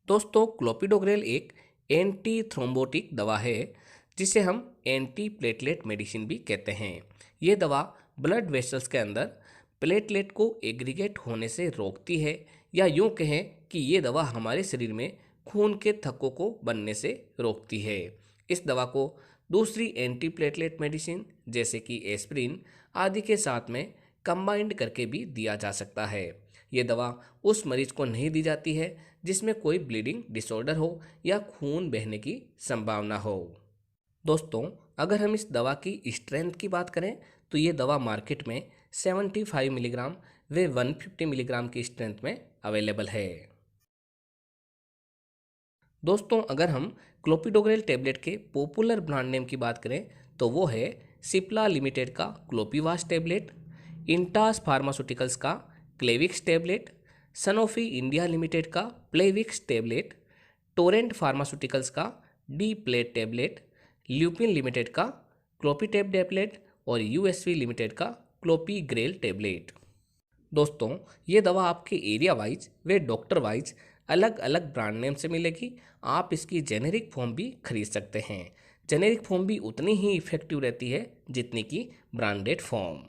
दोस्तों क्लोपिडोग्रेल एक anti thrombotic दवा है जिसे हम एंटी प्लेटलेट मेडिसिन भी कहते हैं। ये दवा ब्लड वेसल्स के अंदर प्लेटलेट को एग्रीगेट होने से रोकती है, या यूं कहें कि ये दवा हमारे शरीर में खून के थक्कों को बनने से रोकती है। इस दवा को दूसरी एंटी प्लेटलेट मेडिसिन जैसे कि एस्प्रिन आदि के साथ में कंबाइंड करके भी दिया जा सकता है। ये दवा उस मरीज को नहीं दी जाती है जिसमें कोई ब्लीडिंग डिसऑर्डर हो या खून बहने की संभावना हो। दोस्तों, अगर हम इस दवा की स्ट्रेंथ की बात करें तो ये दवा मार्केट में 75 मिलीग्राम व 150 मिलीग्राम की स्ट्रेंथ में अवेलेबल है। दोस्तों, अगर हम क्लोपिडोग्रेल टेबलेट के पॉपुलर ब्रांड नेम की बात करें तो वो है सिप्ला लिमिटेड का क्लोपिवास टेबलेट, इंटास फार्मास्यूटिकल्स का क्लेविक्स टेबलेट, सनोफी इंडिया लिमिटेड का प्लेविक्स टेबलेट, टोरेंट फार्मास्यूटिकल्स का D plate tablet, lupin limited का क्लोपीटेब टेबलेट और यूएसवी लिमिटेड का क्लोपीग्रेल टेबलेट। दोस्तों, ये दवा आपके एरिया वाइज व डॉक्टर वाइज अलग अलग ब्रांड नेम से मिलेगी। आप इसकी जेनेरिक फॉर्म भी खरीद सकते हैं। जेनेरिक फॉर्म भी उतनी ही इफेक्टिव रहती है जितनी की ब्रांडेड फॉर्म।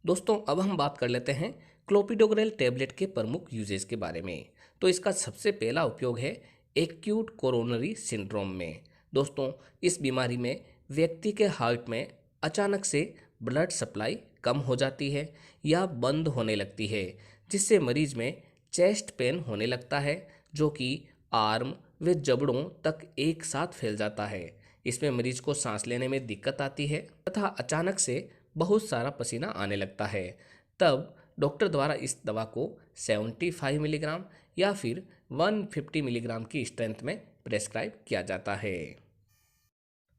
दोस्तों, अब हम बात कर लेते हैं क्लोपिडोग्रेल टेबलेट के प्रमुख यूजेस के बारे में। तो इसका सबसे पहला उपयोग है एक्यूट कोरोनरी सिंड्रोम में। दोस्तों, इस बीमारी में व्यक्ति के हार्ट में अचानक से ब्लड सप्लाई कम हो जाती है या बंद होने लगती है, जिससे मरीज में चेस्ट पेन होने लगता है जो कि आर्म व जबड़ों तक एक साथ फैल जाता है। इसमें मरीज को सांस लेने में दिक्कत आती है तथा अचानक से बहुत सारा पसीना आने लगता है। तब डॉक्टर द्वारा इस दवा को 75 मिलीग्राम या फिर 150 मिलीग्राम की स्ट्रेंथ में प्रेस्क्राइब किया जाता है।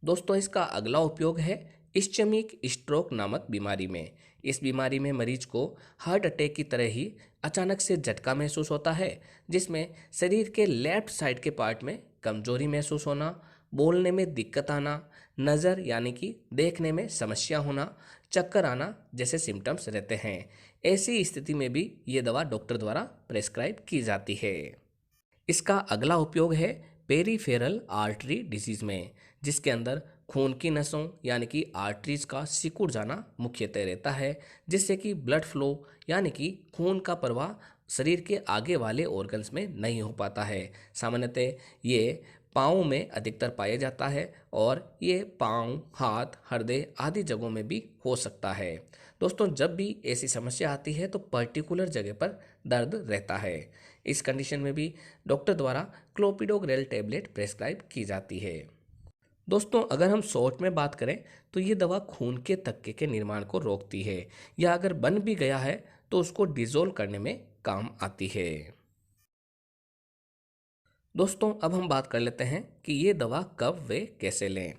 दोस्तों, इसका अगला उपयोग है इस्चेमिक स्ट्रोक नामक बीमारी में। इस बीमारी में मरीज को हार्ट अटैक की तरह ही अचानक से झटका महसूस होता है, जिसमें शरीर के लेफ्ट साइड के पार्ट में कमजोरी महसूस होना, बोलने में दिक्कत आना, नज़र यानी कि देखने में समस्या होना, चक्कर आना जैसे सिम्टम्स रहते हैं। ऐसी स्थिति में भी ये दवा डॉक्टर द्वारा प्रेस्क्राइब की जाती है। इसका अगला उपयोग है पेरीफेरल आर्टरी डिजीज में, जिसके अंदर खून की नसों यानी कि आर्टरीज का सिकुड़ जाना मुख्यतः रहता है, जिससे कि ब्लड फ्लो यानी कि खून का प्रवाह शरीर के आगे वाले ऑर्गन्स में नहीं हो पाता है। सामान्यतः ये पाँव में अधिकतर पाया जाता है और ये पाँव, हाथ, हृदय आदि जगहों में भी हो सकता है। दोस्तों, जब भी ऐसी समस्या आती है तो पर्टिकुलर जगह पर दर्द रहता है। इस कंडीशन में भी डॉक्टर द्वारा क्लोपिडोग्रेल टेबलेट प्रेस्क्राइब की जाती है। दोस्तों, अगर हम शॉर्ट में बात करें तो ये दवा खून के थक्के के निर्माण को रोकती है, या अगर बन भी गया है तो उसको डिसॉल्व करने में काम आती है। दोस्तों, अब हम बात कर लेते हैं कि ये दवा कब व कैसे लें।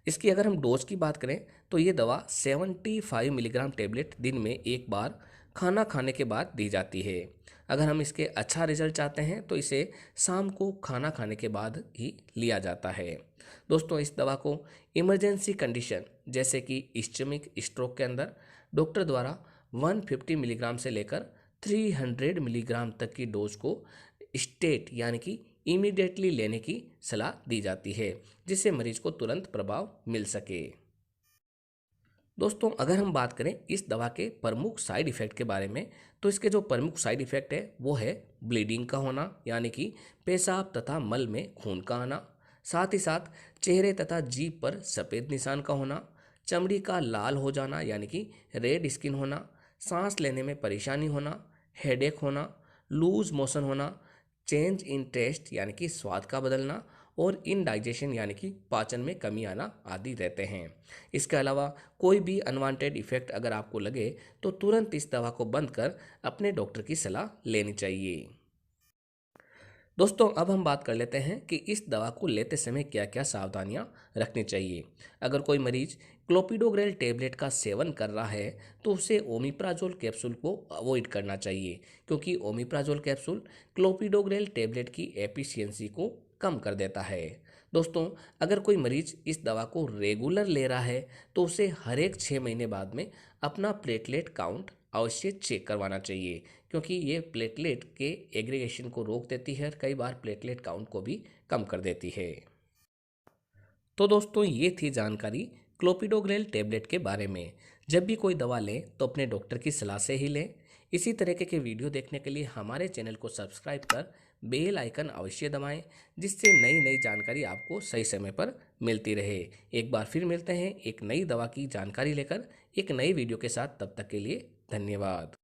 इसकी अगर हम डोज की बात करें तो ये दवा 75 मिलीग्राम टेबलेट दिन में एक बार खाना खाने के बाद दी जाती है। अगर हम इसके अच्छा रिजल्ट चाहते हैं तो इसे शाम को खाना खाने के बाद ही लिया जाता है। दोस्तों, इस दवा को इमरजेंसी कंडीशन जैसे कि इस्चेमिक स्ट्रोक के अंदर डॉक्टर द्वारा 150 मिलीग्राम से लेकर 300 मिलीग्राम तक की डोज को स्टेट यानी कि इमीडिएटली लेने की सलाह दी जाती है, जिससे मरीज को तुरंत प्रभाव मिल सके। दोस्तों, अगर हम बात करें इस दवा के प्रमुख साइड इफ़ेक्ट के बारे में तो इसके जो प्रमुख साइड इफ़ेक्ट है वो है ब्लीडिंग का होना यानी कि पेशाब तथा मल में खून का आना, साथ ही साथ चेहरे तथा जीभ पर सफ़ेद निशान का होना, चमड़ी का लाल हो जाना यानी कि रेड स्किन होना, सांस लेने में परेशानी होना, हेडेक होना, लूज मोशन होना, चेंज इन टेस्ट यानी कि स्वाद का बदलना और इनडाइजेशन यानी कि पाचन में कमी आना आदि रहते हैं। इसके अलावा कोई भी अनवांटेड इफेक्ट अगर आपको लगे तो तुरंत इस दवा को बंद कर अपने डॉक्टर की सलाह लेनी चाहिए। दोस्तों, अब हम बात कर लेते हैं कि इस दवा को लेते समय क्या क्या सावधानियां रखनी चाहिए। अगर कोई मरीज क्लोपिडोग्रेल टेबलेट का सेवन कर रहा है तो उसे ओमिप्राजोल कैप्सूल को अवॉइड करना चाहिए, क्योंकि ओमिप्राजोल कैप्सूल क्लोपिडोग्रेल टेबलेट की एफिशिएंसी को कम कर देता है। दोस्तों, अगर कोई मरीज इस दवा को रेगुलर ले रहा है तो उसे हर एक 6 महीने बाद में अपना प्लेटलेट काउंट अवश्य चेक करवाना चाहिए, क्योंकि ये प्लेटलेट के एग्रीगेशन को रोक देती है और कई बार प्लेटलेट काउंट को भी कम कर देती है। तो दोस्तों, ये थी जानकारी क्लोपिडोग्रेल टेबलेट के बारे में। जब भी कोई दवा लें तो अपने डॉक्टर की सलाह से ही लें। इसी तरीके के वीडियो देखने के लिए हमारे चैनल को सब्सक्राइब कर बेल आइकन अवश्य दबाएं, जिससे नई नई जानकारी आपको सही समय पर मिलती रहे। एक बार फिर मिलते हैं एक नई दवा की जानकारी लेकर एक नई वीडियो के साथ। तब तक के लिए धन्यवाद।